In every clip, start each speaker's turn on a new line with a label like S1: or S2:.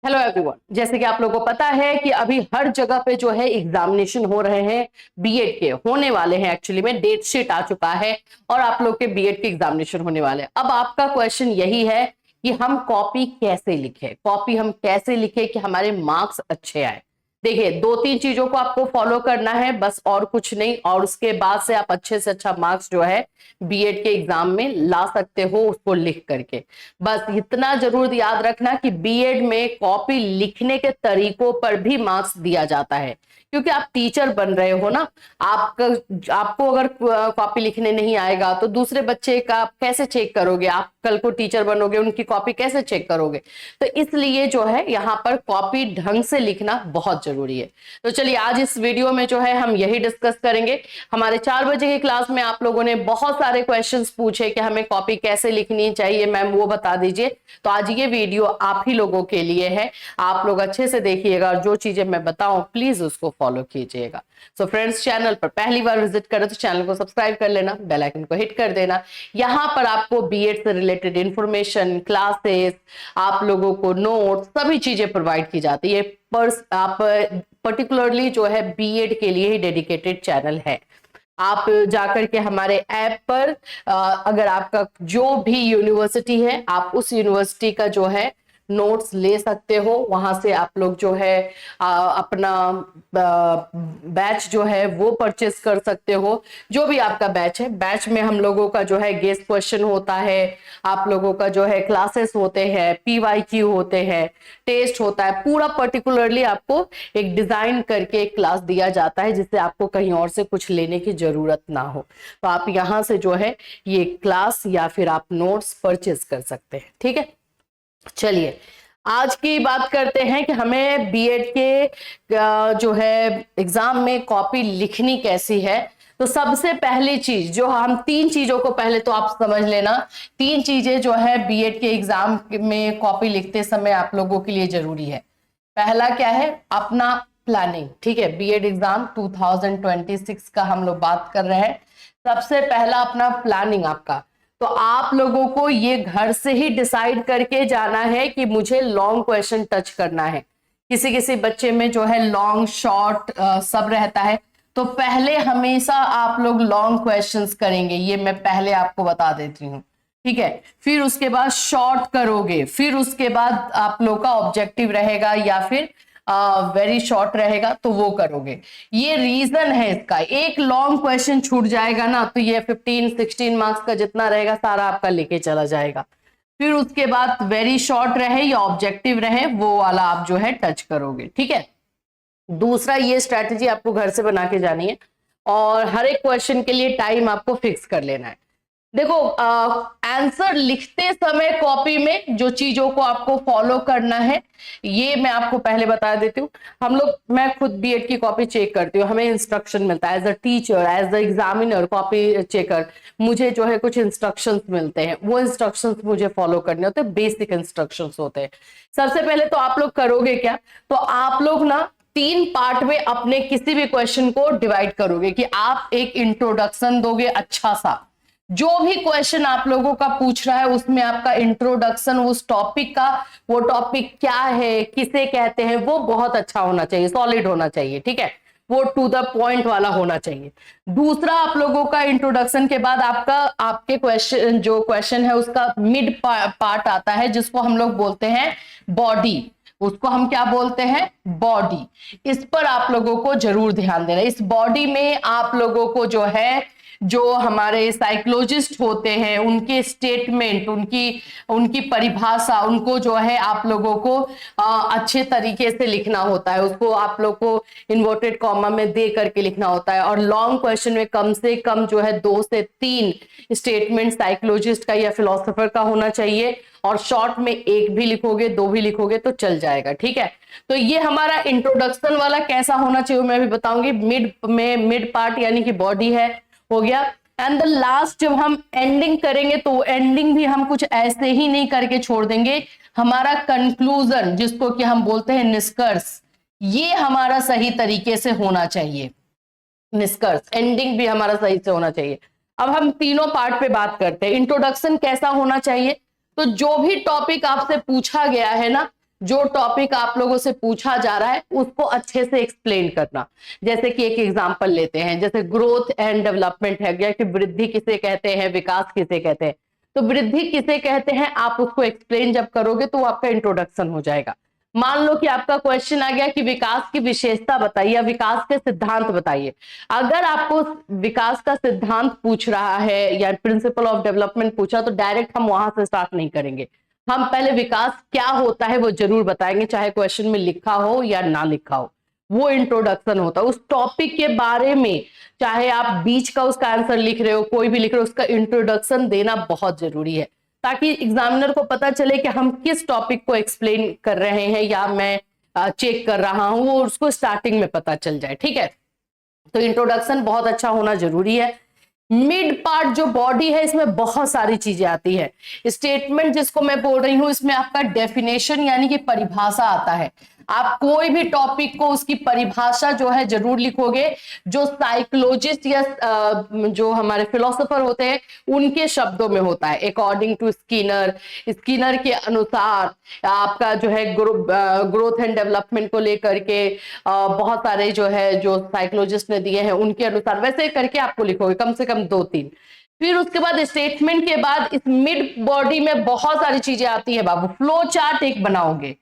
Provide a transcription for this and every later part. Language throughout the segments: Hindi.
S1: हेलो एवरीवन, जैसे कि आप लोगों को पता है कि अभी हर जगह पे जो है एग्जामिनेशन हो रहे हैं। बीएड के होने वाले हैं, एक्चुअली में डेट शीट आ चुका है और आप लोग के बीएड के एग्जामिनेशन होने वाले हैं। अब आपका क्वेश्चन यही है कि हम कॉपी कैसे लिखें, कॉपी हम कैसे लिखें कि हमारे मार्क्स अच्छे आए। देखिए, दो तीन चीजों को आपको फॉलो करना है बस, और कुछ नहीं। और उसके बाद से आप अच्छे से अच्छा मार्क्स जो है बीएड के एग्जाम में ला सकते हो, उसको लिख करके। बस इतना जरूर याद रखना कि बीएड में कॉपी लिखने के तरीकों पर भी मार्क्स दिया जाता है, क्योंकि आप टीचर बन रहे हो ना। आपको अगर कॉपी लिखने नहीं आएगा तो दूसरे बच्चे का आप कैसे चेक करोगे? आप कल को टीचर बनोगे, उनकी कॉपी कैसे चेक करोगे? तो इसलिए जो है यहाँ पर कॉपी ढंग से लिखना बहुत जरूरी है। तो चलिए, आज इस वीडियो में जो है हम यही डिस्कस करेंगे। हमारे 4 बजे की क्लास में आप लोगों ने बहुत सारे क्वेश्चंस पूछे कि हमें कॉपी कैसे लिखनी चाहिए मैम, वो बता दीजिए। तो आज ये वीडियो आप ही लोगों के लिए है। आप लोग अच्छे से देखिएगा, जो चीजें मैं बताऊं प्लीज उसको फॉलो कीजिएगा। सो फ्रेंड्स, चैनल पर पहली बार विजिट करें तो चैनल को सब्सक्राइब कर लेना, बेल आइकन को हिट कर देना। यहाँ पर आपको बीएड से रिलेटेड इंफॉर्मेशन, क्लासेस, आप लोगों को नोट्स, सभी चीजें प्रोवाइड की जाती है। पर आप पर्टिकुलरली जो है बीएड के लिए ही डेडिकेटेड चैनल है। आप जाकर के हमारे ऐप पर अगर आपका जो भी यूनिवर्सिटी है, आप उस यूनिवर्सिटी का जो है नोट्स ले सकते हो। वहां से आप लोग जो है अपना बैच जो है वो परचेस कर सकते हो। जो भी आपका बैच है, बैच में हम लोगों का जो है गेस्ट क्वेश्चन होता है, आप लोगों का जो है क्लासेस होते हैं, पीवाईक्यू होते हैं, टेस्ट होता है। पूरा पर्टिकुलरली आपको एक डिजाइन करके एक क्लास दिया जाता है, जिससे आपको कहीं और से कुछ लेने की जरूरत ना हो। तो आप यहां से जो है ये क्लास या फिर आप नोट्स परचेज कर सकते हैं। ठीक है, चलिए आज की बात करते हैं कि हमें बीएड के जो है एग्जाम में कॉपी लिखनी कैसी है। तो सबसे पहली चीज जो हम 3 चीजों को पहले तो आप समझ लेना। 3 चीजें जो है बीएड के एग्जाम में कॉपी लिखते समय आप लोगों के लिए जरूरी है। पहला क्या है? अपना प्लानिंग। ठीक है, बीएड एग्जाम 2026 का हम लोग बात कर रहे हैं। सबसे पहला अपना प्लानिंग आपका। तो आप लोगों को ये घर से ही डिसाइड करके जाना है कि मुझे लॉन्ग क्वेश्चन टच करना है। किसी किसी बच्चे में जो है लॉन्ग शॉर्ट सब रहता है। तो पहले हमेशा आप लोग लॉन्ग क्वेश्चंस करेंगे, ये मैं पहले आपको बता देती हूँ। ठीक है, फिर उसके बाद शॉर्ट करोगे, फिर उसके बाद आप लोग का ऑब्जेक्टिव रहेगा या फिर वेरी शॉर्ट रहेगा तो वो करोगे। ये रीजन है इसका। एक लॉन्ग क्वेश्चन छूट जाएगा ना तो ये 15-16 मार्क्स का जितना रहेगा सारा आपका लेके चला जाएगा। फिर उसके बाद वेरी शॉर्ट रहे या ऑब्जेक्टिव रहे वो वाला आप जो है टच करोगे। ठीक है, दूसरा ये स्ट्रैटेजी आपको घर से बना के जानी है और हर एक क्वेश्चन के लिए टाइम आपको फिक्स कर लेना है। देखो, आंसर लिखते समय कॉपी में जो चीजों को आपको फॉलो करना है ये मैं आपको पहले बता देती हूँ। मैं खुद बीएड की कॉपी चेक करती हूँ, हमें इंस्ट्रक्शन मिलता है as a teacher, as a examiner, copy checker. मुझे जो है कुछ इंस्ट्रक्शंस मिलते हैं, वो इंस्ट्रक्शंस मुझे फॉलो करने होते हैं, बेसिक इंस्ट्रक्शंस होते हैं। सबसे पहले तो आप लोग करोगे क्या? तो आप लोग ना 3 पार्ट में अपने किसी भी क्वेश्चन को डिवाइड करोगे कि आप एक इंट्रोडक्शन दोगे अच्छा सा। जो भी क्वेश्चन आप लोगों का पूछ रहा है उसमें आपका इंट्रोडक्शन, उस टॉपिक का, वो टॉपिक क्या है, किसे कहते हैं, वो बहुत अच्छा होना चाहिए, सॉलिड होना चाहिए। ठीक है, वो टू द पॉइंट वाला होना चाहिए। दूसरा, आप लोगों का इंट्रोडक्शन के बाद आपके क्वेश्चन, जो क्वेश्चन है उसका मिड पार्ट आता है, जिसको हम लोग बोलते हैं बॉडी। उसको हम क्या बोलते हैं? बॉडी। इस पर आप लोगों को जरूर ध्यान देना। इस बॉडी में आप लोगों को जो है, जो हमारे साइकोलॉजिस्ट होते हैं उनके स्टेटमेंट, उनकी परिभाषा, उनको जो है आप लोगों को अच्छे तरीके से लिखना होता है। उसको आप लोग को इन्वर्टेड कॉमा में दे करके लिखना होता है। और लॉन्ग क्वेश्चन में कम से कम जो है 2 से 3 स्टेटमेंट साइकोलॉजिस्ट का या फिलोसोफर का होना चाहिए। और शॉर्ट में 1 भी लिखोगे, 2 भी लिखोगे तो चल जाएगा। ठीक है, तो ये हमारा इंट्रोडक्शन वाला कैसा होना चाहिए मैं भी बताऊंगी। मिड पार्ट यानी कि बॉडी है, हो गया। एंड द लास्ट जब हम एंडिंग करेंगे तो एंडिंग भी हम कुछ ऐसे ही नहीं करके छोड़ देंगे। हमारा कंक्लूजन, जिसको कि हम बोलते हैं निष्कर्ष, ये हमारा सही तरीके से होना चाहिए। निष्कर्ष, एंडिंग भी हमारा सही से होना चाहिए। अब हम तीनों पार्ट पे बात करते हैं। इंट्रोडक्शन कैसा होना चाहिए? तो जो भी टॉपिक आपसे पूछा गया है ना, जो टॉपिक आप लोगों से पूछा जा रहा है उसको अच्छे से एक्सप्लेन करना। जैसे कि एक एग्जांपल लेते हैं, जैसे ग्रोथ एंड डेवलपमेंट है गया कि वृद्धि किसे कहते हैं, विकास किसे कहते हैं। तो वृद्धि किसे कहते हैं आप उसको एक्सप्लेन जब करोगे तो वो आपका इंट्रोडक्शन हो जाएगा। मान लो कि आपका क्वेश्चन आ गया कि विकास की विशेषता बताइए या विकास के सिद्धांत बताइए। अगर आपको विकास का सिद्धांत पूछ रहा है या प्रिंसिपल ऑफ डेवलपमेंट पूछा तो डायरेक्ट हम वहां से स्टार्ट नहीं करेंगे। हम पहले विकास क्या होता है वो जरूर बताएंगे, चाहे क्वेश्चन में लिखा हो या ना लिखा हो। वो इंट्रोडक्शन होता है उस टॉपिक के बारे में। चाहे आप बीच का उसका आंसर लिख रहे हो, कोई भी लिख रहे हो, उसका इंट्रोडक्शन देना बहुत जरूरी है, ताकि एग्जामिनर को पता चले कि हम किस टॉपिक को एक्सप्लेन कर रहे हैं या मैं चेक कर रहा हूं, वो उसको स्टार्टिंग में पता चल जाए। ठीक है, तो इंट्रोडक्शन बहुत अच्छा होना जरूरी है। मिड पार्ट जो बॉडी है इसमें बहुत सारी चीजें आती है। स्टेटमेंट जिसको मैं बोल रही हूं इसमें आपका डेफिनेशन यानी कि परिभाषा आता है। आप कोई भी टॉपिक को उसकी परिभाषा जो है जरूर लिखोगे। जो साइकोलॉजिस्ट या जो हमारे फिलोसोफर होते हैं उनके शब्दों में होता है। अकॉर्डिंग टू स्किनर, स्किनर के अनुसार आपका जो है ग्रोथ एंड डेवलपमेंट को लेकर के बहुत सारे जो है जो साइकोलॉजिस्ट ने दिए हैं उनके अनुसार, वैसे करके आपको लिखोगे कम से कम 2-3। फिर उसके बाद स्टेटमेंट के बाद इस मिड बॉडी में बहुत सारी चीजें आती है बाबू। फ्लो चार्ट एक बनाओगे,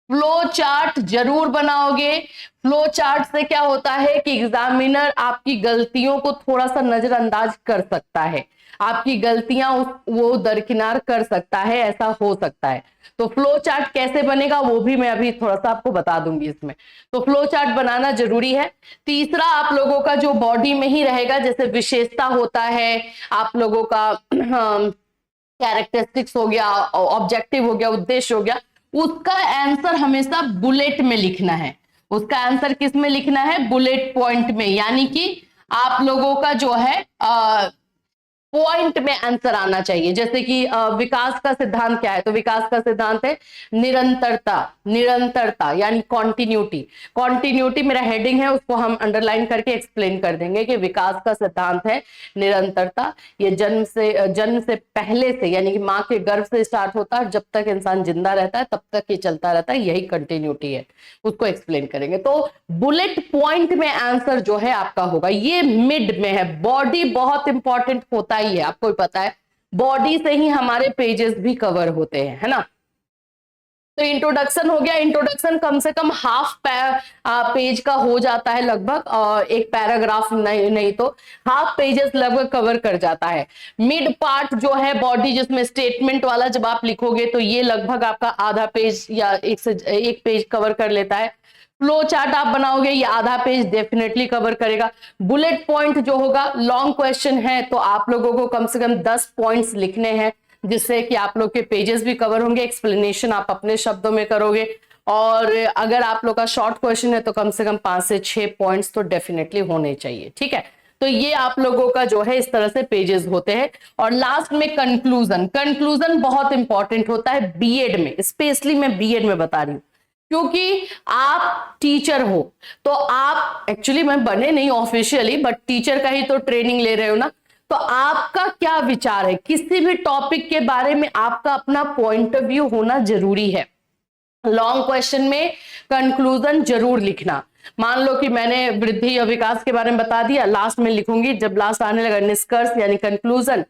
S1: फ्लो चार्ट जरूर बनाओगे। फ्लो चार्ट से क्या होता है कि एग्जामिनर आपकी गलतियों को थोड़ा सा नजरअंदाज कर सकता है, आपकी गलतियां वो दरकिनार कर सकता है, ऐसा हो सकता है। तो फ्लो चार्ट कैसे बनेगा वो भी मैं अभी थोड़ा सा आपको बता दूंगी इसमें। तो फ्लो चार्ट बनाना जरूरी है। तीसरा आप लोगों का जो बॉडी में ही रहेगा, जैसे विशेषता होता है आप लोगों का, कैरेक्टरिस्टिक्स हो गया, ऑब्जेक्टिव हो गया, उद्देश्य हो गया, उसका आंसर हमेशा बुलेट में लिखना है। उसका आंसर किस में लिखना है? बुलेट पॉइंट में, यानी कि आप लोगों का जो है पॉइंट में आंसर आना चाहिए। जैसे कि विकास का सिद्धांत क्या है, तो विकास का सिद्धांत है निरंतरता। निरंतरता यानी कॉन्टिन्यूटी। कॉन्टिन्यूटी मेरा हेडिंग है, उसको हम अंडरलाइन करके एक्सप्लेन कर देंगे कि विकास का सिद्धांत है निरंतरता। ये जन्म से पहले से यानी कि माँ के गर्भ से स्टार्ट होता है, जब तक इंसान जिंदा रहता है तब तक ये चलता रहता है, यही कंटिन्यूटी है, उसको एक्सप्लेन करेंगे। तो बुलेट पॉइंट में आंसर जो है आपका होगा। ये मिड में है। बॉडी बहुत इंपॉर्टेंट होता ही है, आपको पता है बॉडी से ही हमारे पेजेस भी कवर होते हैं, है ना। तो इंट्रोडक्शन हो गया। इंट्रोडक्शन कम से कम हाफ पेज का हो जाता है लगभग, और एक पैराग्राफ नहीं तो हाफ पेजेस लगभग कवर कर जाता है। मिड पार्ट जो है बॉडी जिसमें स्टेटमेंट वाला जब आप लिखोगे तो ये लगभग आपका आधा पेज या एक पेज कवर कर लेता है। फ्लो चार्ट आप बनाओगे ये आधा पेज डेफिनेटली कवर करेगा। बुलेट पॉइंट जो होगा, लॉन्ग क्वेश्चन है तो आप लोगों को कम से कम 10 पॉइंट्स लिखने हैं, जिससे कि आप लोग के पेजेस भी कवर होंगे। एक्सप्लेनेशन आप अपने शब्दों में करोगे, और अगर आप लोग का शॉर्ट क्वेश्चन है तो कम से कम 5 से 6 पॉइंट्स तो डेफिनेटली होने चाहिए। ठीक है, तो ये आप लोगों का जो है इस तरह से पेजेस होते हैं। और लास्ट में कंक्लूजन। कंक्लूजन बहुत इंपॉर्टेंट होता है बीएड में, स्पेशली मैं बीएड में बता रही हूँ, क्योंकि आप टीचर हो। तो आप एक्चुअली मैं बने नहीं ऑफिशियली, बट टीचर का ही तो ट्रेनिंग ले रहे हो ना। तो आपका क्या विचार है किसी भी टॉपिक के बारे में, आपका अपना पॉइंट ऑफ व्यू होना जरूरी है। लॉन्ग क्वेश्चन में कंक्लूजन जरूर लिखना। मान लो कि मैंने वृद्धि या विकास के बारे में बता दिया, लास्ट में लिखूंगी, जब लास्ट आने लगा निष्कर्ष यानी कंक्लूजन,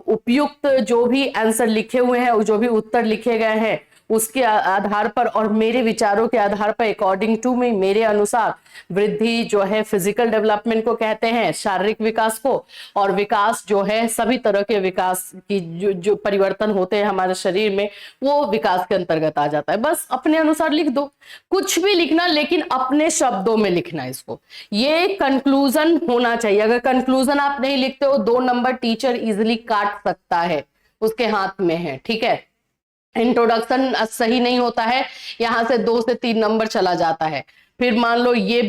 S1: उपयुक्त जो भी आंसर लिखे हुए हैं, जो भी उत्तर लिखे गए हैं उसके आधार पर और मेरे विचारों के आधार पर, अकॉर्डिंग टू मी, मेरे अनुसार वृद्धि जो है फिजिकल डेवलपमेंट को कहते हैं, शारीरिक विकास को, और विकास जो है सभी तरह के विकास की जो परिवर्तन होते हैं हमारे शरीर में, वो विकास के अंतर्गत आ जाता है। बस अपने अनुसार लिख दो, कुछ भी लिखना लेकिन अपने शब्दों में लिखना इसको। ये कंक्लूजन होना चाहिए। अगर कंक्लूजन आप नहीं लिखते हो 2 नंबर टीचर इजिली काट सकता है, उसके हाथ में है। ठीक है, इंट्रोडक्शन सही नहीं होता है, यहां से 2 से 3 नंबर चला जाता है। फिर मान लो ये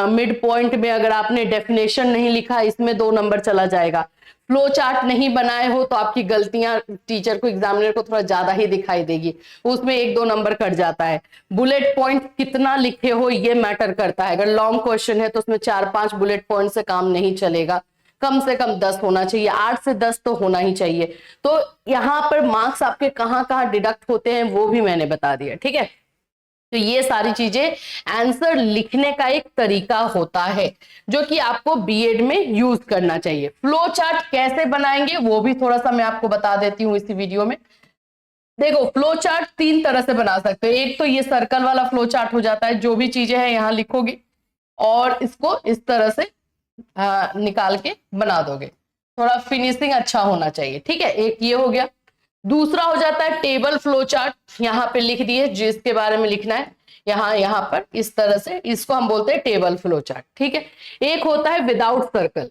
S1: मिड पॉइंट में अगर आपने डेफिनेशन नहीं लिखा, इसमें 2 नंबर चला जाएगा। फ्लो चार्ट नहीं बनाए हो तो आपकी गलतियां टीचर को, एग्जामिनर को थोड़ा ज्यादा ही दिखाई देगी, उसमें 1-2 नंबर कट जाता है। बुलेट पॉइंट कितना लिखे हो ये मैटर करता है। अगर लॉन्ग क्वेश्चन है तो उसमें 4-5 बुलेट पॉइंट से काम नहीं चलेगा। कम से कम 10 होना चाहिए, 8 से 10 तो होना ही चाहिए। तो यहाँ पर मार्क्स आपके कहाँ कहाँ डिडक्ट होते हैं वो भी मैंने बता दिया, ठीक है। तो ये सारी चीजें आंसर लिखने का एक तरीका होता है जो कि आपको बीएड में यूज करना चाहिए। फ्लो चार्ट कैसे बनाएंगे वो भी थोड़ा सा मैं आपको बता देती हूँ इसी वीडियो में। देखो, फ्लो चार्ट 3 तरह से बना सकते हो। एक तो ये सर्कल वाला फ्लो चार्ट हो जाता है, जो भी चीजें हैं यहाँ लिखोगे और इसको इस तरह से निकाल के बना दोगे। थोड़ा फिनिशिंग अच्छा होना चाहिए, ठीक है। एक ये हो गया। दूसरा हो जाता है टेबल फ्लो चार्ट, यहाँ पे लिख दिए जिसके बारे में लिखना है, यहाँ पर इस तरह से, इसको हम बोलते हैं टेबल फ्लो चार्ट, ठीक है। एक होता है विदाउट सर्कल,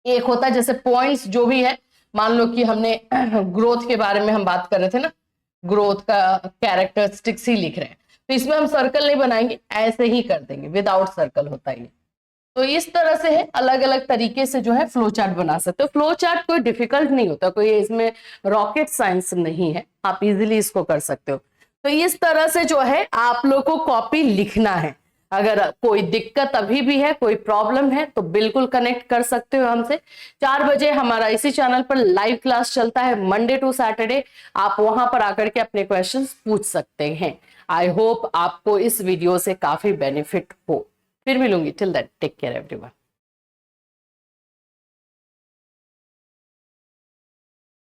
S1: एक होता है जैसे पॉइंट्स जो भी है, मान लो कि हमने ग्रोथ के बारे में हम बात कर रहे थे ना, ग्रोथ का कैरेक्टरिस्टिक्स ही लिख रहे हैं, तो इसमें हम सर्कल नहीं बनाएंगे, ऐसे ही कर देंगे, विदाउट सर्कल होता है ये। तो इस तरह से है, अलग अलग तरीके से जो है फ्लो चार्ट बना सकते हो। फ्लो चार्ट कोई डिफिकल्ट नहीं होता, कोई इसमें रॉकेट साइंस नहीं है, आप इजीली इसको कर सकते हो। तो इस तरह से जो है आप लोग को कॉपी लिखना है। अगर कोई दिक्कत अभी भी है, कोई प्रॉब्लम है, तो बिल्कुल कनेक्ट कर सकते हो हमसे। 4 बजे हमारा इसी चैनल पर लाइव क्लास चलता है, मंडे टू सैटरडे। आप वहां पर आकर के अपने क्वेश्चंस पूछ सकते हैं। आई होप आपको इस वीडियो से काफी बेनिफिट हो। फिर मिलूंगी, till that take care everyone.